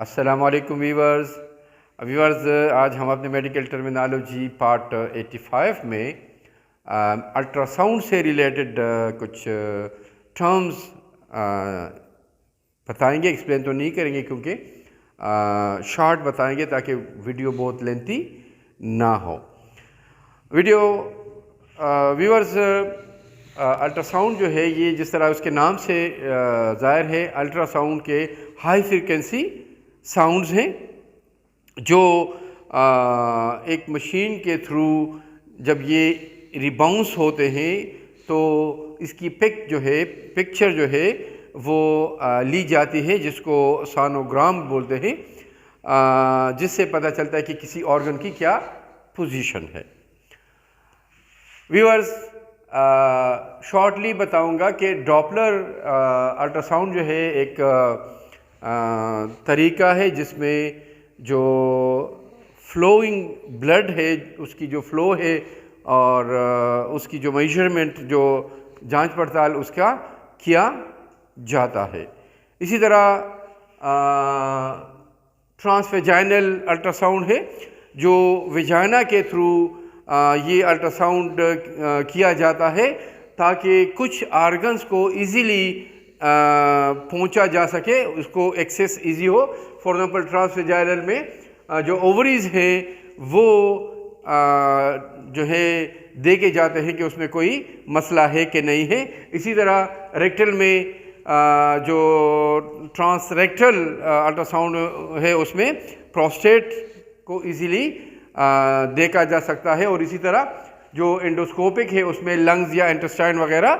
अस्सलामुअलैकुम वीवर्स। आज हम अपने मेडिकल टर्मिनोलॉजी पार्ट 85 में अल्ट्रासाउंड से रिलेटेड कुछ टर्म्स बताएंगे। एक्सप्लेन तो नहीं करेंगे क्योंकि शॉर्ट बताएंगे ताकि वीडियो बहुत लेंथी ना हो। व्यूअर्स, अल्ट्रासाउंड जो है ये जिस तरह उसके नाम से ज़ाहिर है, अल्ट्रासाउंड के हाई फ्रीक्वेंसी साउंड्स हैं जो एक मशीन के थ्रू जब ये रिबाउंस होते हैं तो इसकी पिक्चर जो है वो ली जाती है, जिसको सोनोग्राम बोलते हैं, जिससे पता चलता है कि किसी ऑर्गन की क्या पोजीशन है। व्यूअर्स, शॉर्टली बताऊंगा कि डॉपलर अल्ट्रासाउंड जो है एक तरीका है जिसमें जो फ्लोइंग ब्लड है उसकी जो फ्लो है और उसकी जो मेजरमेंट, जो जांच पड़ताल उसका किया जाता है। इसी तरह ट्रांसवेजाइनल अल्ट्रासाउंड है जो वेजाइना के थ्रू ये अल्ट्रासाउंड किया जाता है ताकि कुछ आर्गन्स को इजीली पहुंचा जा सके, उसको एक्सेस इजी हो। फॉर एग्जांपल ट्रांसवेजाइनल में जो ओवरीज हैं वो जो है देखे जाते हैं कि उसमें कोई मसला है कि नहीं है। इसी तरह रेक्टल में जो ट्रांसरेक्टल अल्ट्रासाउंड है उसमें प्रोस्टेट को इजीली देखा जा सकता है, और इसी तरह जो एंडोस्कोपिक है उसमें लंग्स या इंटेस्टाइन वगैरह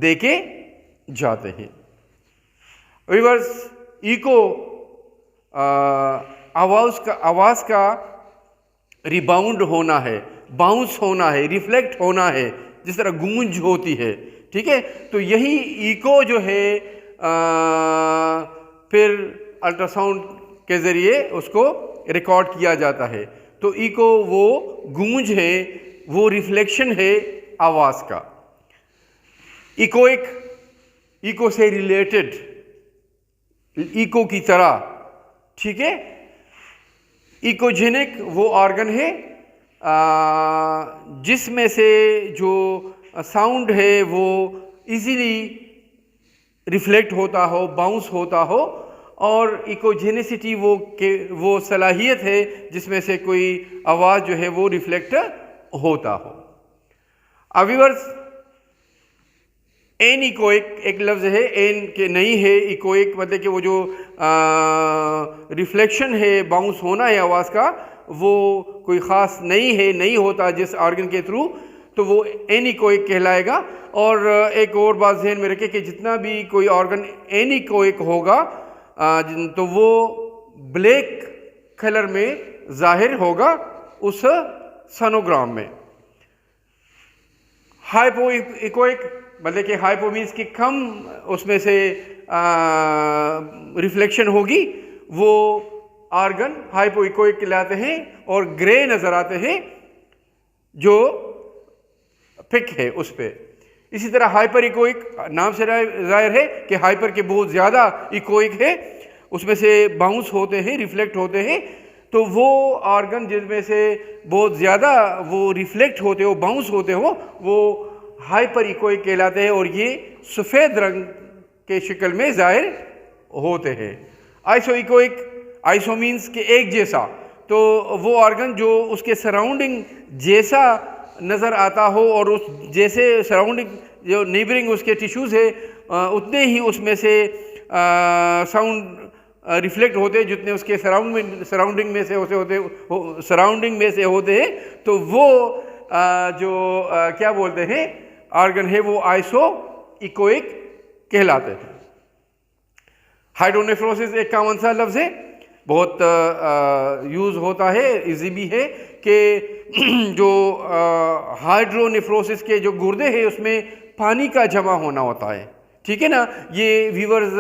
देखे जाते हैं। व्यूअर्स, इको आवाज़ का रिबाउंड होना है, बाउंस होना है, रिफ्लेक्ट होना है, जिस तरह गूंज होती है, ठीक है। तो यही इको जो है फिर अल्ट्रासाउंड के ज़रिए उसको रिकॉर्ड किया जाता है। तो इको वो गूंज है, वो रिफ्लेक्शन है आवाज़ का। इको से रिलेटेड, इको की तरह, ठीक है। इकोजेनिक वो ऑर्गन है जिसमें से जो साउंड है वो इजीली रिफ्लेक्ट होता हो, बाउंस होता हो, और इकोजेनिसिटी वो सलाहियत है जिसमें से कोई आवाज़ जो है वो रिफ्लेक्ट होता हो। अब व्यूअर्स, एन इकोइक एक लफ्ज़ है, एन के नहीं है, इकोइक मतलब कि वो जो रिफ्लेक्शन है, बाउंस होना है आवाज़ का, वो कोई ख़ास नहीं होता जिस ऑर्गन के थ्रू, तो वो एन इकोइक कहलाएगा। और एक और बात ज़हन में रखें कि जितना भी कोई ऑर्गन एन इकोइक होगा तो वो ब्लैक कलर में ज़ाहिर होगा उस सोनोग्राम में। हाइपो इकोइक मतलब कि हाइपो मीन्स कि कम उसमें से रिफ्लेक्शन होगी, वो ऑर्गन हाइपो इकोइक कहलाते हैं और ग्रे नज़र आते हैं जो पिक है उस पर। इसी तरह हाइपर इकोइक, नाम से जाहिर है कि हाइपर के बहुत ज़्यादा इकोइक है, उसमें से बाउंस होते हैं, रिफ्लेक्ट होते हैं। तो वो ऑर्गन जिसमें से बहुत ज़्यादा वो रिफ्लेक्ट होते हो, बाउंस होते हो, वो हाइपर इकोइक कहलाते हैं और ये सफ़ेद रंग के शक्ल में ज़ाहिर होते हैं। आइसो इकोइक, आइसो मीन्स के एक जैसा, तो वो ऑर्गन जो उसके सराउंडिंग जैसा नज़र आता हो और उस जैसे सराउंडिंग जो नेबरिंग उसके टिश्यूज़ है उतने ही उसमें से साउंड रिफ्लेक्ट होते हैं जितने उसके सराउंडिंग में से होते हैं। तो वो जो क्या बोलते हैं ऑर्गन है वो आइसो इकोइक कहलाते हैं। हाइड्रोनेफ्रोसिस एक कॉमन सा लफ्ज़ है, बहुत यूज़ होता है, इजी भी है कि जो हाइड्रोनेफ्रोसिस के जो गुर्दे हैं उसमें पानी का जमा होना होता है, ठीक है ना। ये व्यूअर्स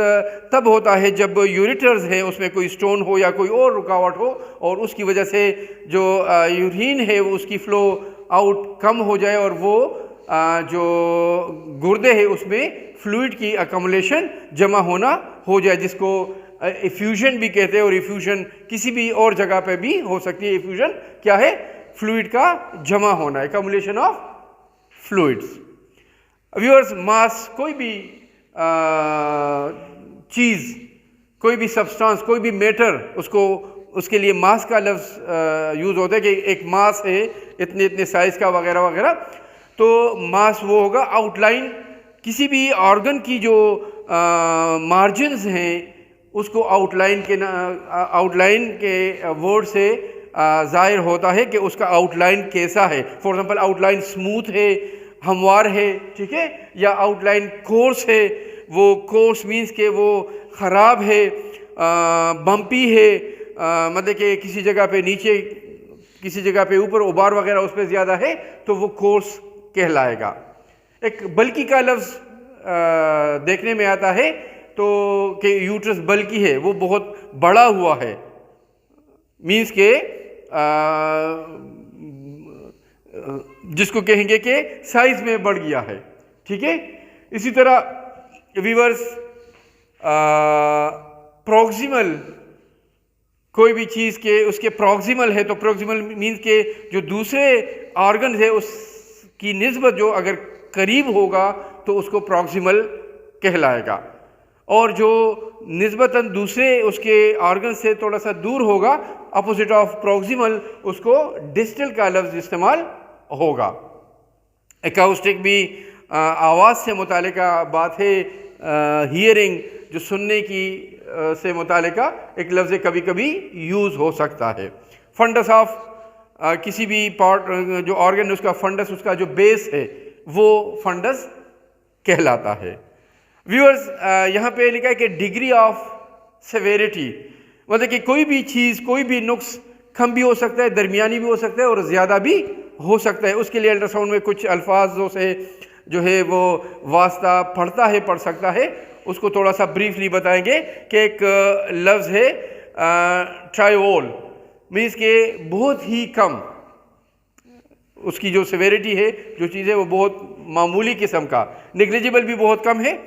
तब होता है जब यूरिटर्स है उसमें कोई स्टोन हो या कोई और रुकावट हो और उसकी वजह से जो यूरिन है वो उसकी फ़्लो आउट कम हो जाए और वो जो गुर्दे है उसमें फ्लूइड की अकमुलेशन जमा होना हो जाए, जिसको इफ्यूजन भी कहते हैं, और इफ्यूजन किसी भी और जगह पे भी हो सकती है। इफ्यूजन क्या है? फ्लूइड का जमा होना, एक्युमुलेशन ऑफ फ्लूइड्स। व्यूअर्स, मास कोई भी चीज़, कोई भी सब्सटेंस, कोई भी मैटर, उसके लिए मास का लफ्ज़ यूज़ होता है कि एक मास है इतने इतने साइज़ का वगैरह वगैरह। तो मास वो होगा आउटलाइन, किसी भी ऑर्गन की जो मार्जिन्स हैं उसको आउटलाइन के वर्ड से ज़ाहिर होता है कि उसका आउटलाइन कैसा है। फॉर एग्जांपल, आउटलाइन स्मूथ है, हमवार है, ठीक है, या आउटलाइन कोर्स है। वो कोर्स मीन्स के वो ख़राब है, बम्पी है, मतलब कि किसी जगह पे नीचे, किसी जगह पे ऊपर उबार वगैरह उस पर ज़्यादा है तो वो कोर्स कहलाएगा। एक बल्कि का लफ्ज़ देखने में आता है तो कि यूट्रस बल्कि है, वो बहुत बड़ा हुआ है, मीन्स के जिसको कहेंगे कि साइज में बढ़ गया है, ठीक है। इसी तरह व्यूअर्स, प्रॉक्सिमल, कोई भी चीज़ के उसके प्रॉक्सिमल है तो प्रॉक्सिमल मीन्स के जो दूसरे ऑर्गन है उसकी निस्बत जो अगर करीब होगा तो उसको प्रॉक्सिमल कहलाएगा, और जो निस्बतन दूसरे उसके ऑर्गन से थोड़ा सा दूर होगा, अपोजिट ऑफ प्रॉक्सिमल, उसको डिस्टल का लफ्ज़ इस्तेमाल होगा। एकाउस्टिक भी आवाज़ से मुतालिका बात है, हियरिंग जो सुनने की से मुतालिका एक लफ्ज़ कभी कभी यूज़ हो सकता है। फंडस ऑफ किसी भी पार्ट जो ऑर्गन है उसका फंडस, उसका जो बेस है वो फंडस कहलाता है। व्यूअर्स, यहाँ पे लिखा है कि डिग्री ऑफ सेवेरिटी, मतलब कि कोई भी चीज़, कोई भी नुक्स कम भी हो सकता है, दरमियानी भी हो सकता है और ज़्यादा भी हो सकता है। उसके लिए अल्ट्रासाउंड में कुछ अल्फाजों से जो है वो वास्ता पढ़ सकता है। उसको थोड़ा सा ब्रीफली बताएंगे कि एक लफ्ज़ है ट्रायोल, मीन्स के बहुत ही कम, उसकी जो सेवेरिटी है, जो चीज़ है वो बहुत मामूली किस्म का। नेग्लिजिबल भी बहुत कम है,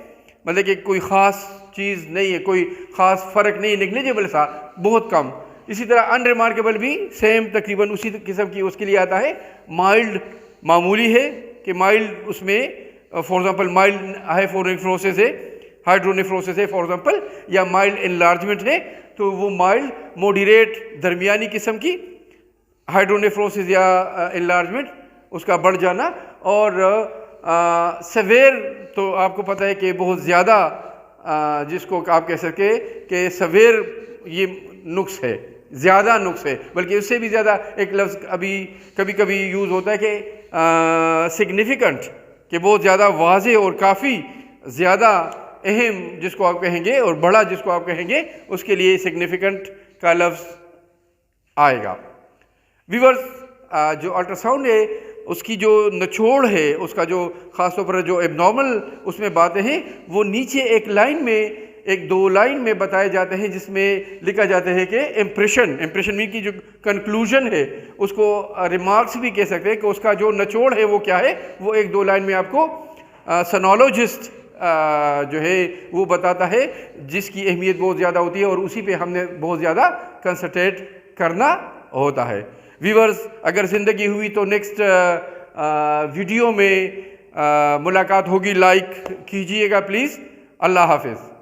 मतलब कि कोई ख़ास चीज़ नहीं है, कोई ख़ास फ़र्क नहीं, नेग्लिजिबल सा, बहुत कम। इसी तरह अनरिमार्केबल भी सेम तकरीबन उसी किस्म की, उसके लिए आता है माइल्ड, मामूली है कि माइल्ड, उसमें फॉर एग्जांपल माइल्ड हाइड्रोनेफ्रोसिस है, फॉर एग्जांपल, या माइल्ड एनलार्जमेंट है तो वो माइल्ड, मॉडरेट, दरमियानी किस्म की हाइड्रोनेफ्रोसिस या एनलार्जमेंट, उसका बढ़ जाना। और सवेर तो आपको पता है कि बहुत ज़्यादा, जिसको आप कह सके कि सवेर ये नुक्स है, ज़्यादा नुक्स है, बल्कि उससे भी ज़्यादा एक लफ्ज़ अभी कभी कभी यूज़ होता है कि सिग्निफिकेंट, कि बहुत ज़्यादा वाज़ेह और काफ़ी ज़्यादा अहम जिसको आप कहेंगे और बड़ा जिसको आप कहेंगे, उसके लिए सिग्निफिकेंट का लफ्ज़ आएगा। व्यूअर्स, जो अल्ट्रासाउंड है उसकी जो निचोड़ है, उसका जो ख़ास तौर पर जो एबनॉर्मल उसमें बातें हैं वो नीचे एक लाइन में, एक दो लाइन में बताए जाते हैं, जिसमें लिखा जाता है कि इम्प्रेशन मीन की जो कंक्लूजन है, उसको रिमार्क्स भी कह सकते हैं कि उसका जो निचोड़ है वो क्या है, वो एक दो लाइन में आपको सोनोलॉजिस्ट जो है वो बताता है, जिसकी अहमियत बहुत ज़्यादा होती है और उसी पे हमने बहुत ज़्यादा कंसंट्रेट करना होता है। व्यूअर्स, अगर ज़िंदगी हुई तो नेक्स्ट वीडियो में मुलाकात होगी, लाइक कीजिएगा प्लीज़। अल्लाह हाफिज़।